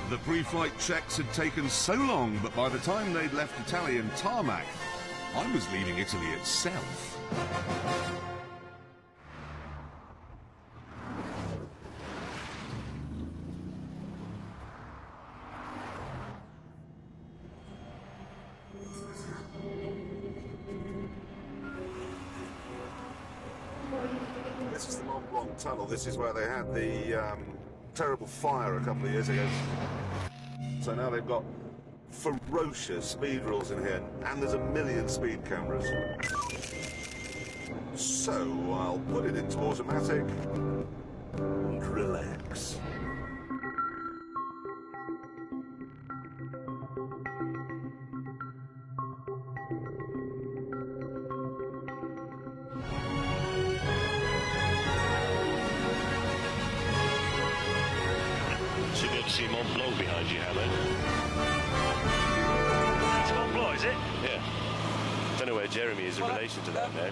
The pre-flight checks had taken so long that by the time they'd left Italian tarmac, I was leaving Italy itself. This is the Mont Blanc tunnel. This is where they had the terrible fire a couple of years ago. So now they've got ferocious speed rules in here, and there's a million speed cameras. So I'll put it into automatic and relax. Should be able to see Mont Blanc behind you, Hammer. It's Mont Blanc, is it? Yeah. Don't know where Jeremy is in relation to that now.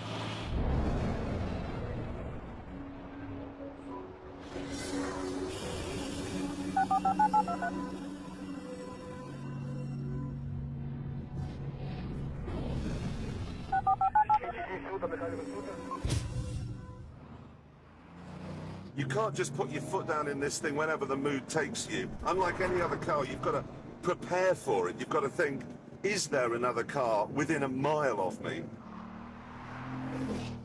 You can't just put your foot down in this thing whenever the mood takes you. Unlike any other car, you've got to prepare for it. You've got to think, is there another car within a mile of me?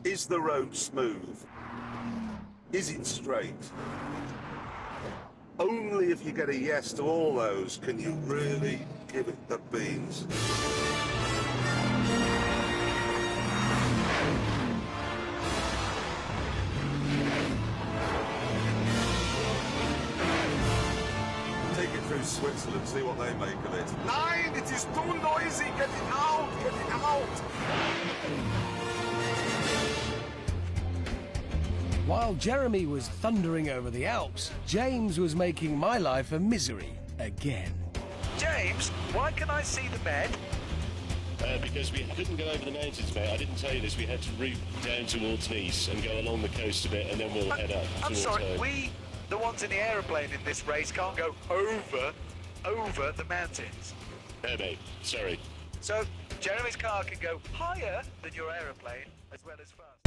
Is the road smooth? Is it straight? Only if you get a yes to all those can you really give it the beans. Take it through Switzerland, see what they make of it. Nein, it is too noisy, get it out, get it out! While Jeremy was thundering over the Alps, James was making my life a misery again. James, why can I see the bed? Because we couldn't go over the mountains, mate. I didn't tell you this. We had to route down towards Nice and go along the coast a bit, and then we'll head up I'm towards sorry, home. we, the ones in the aeroplane in this race, can't go over the mountains. No, mate. Sorry. So Jeremy's car can go higher than your aeroplane as well as fast.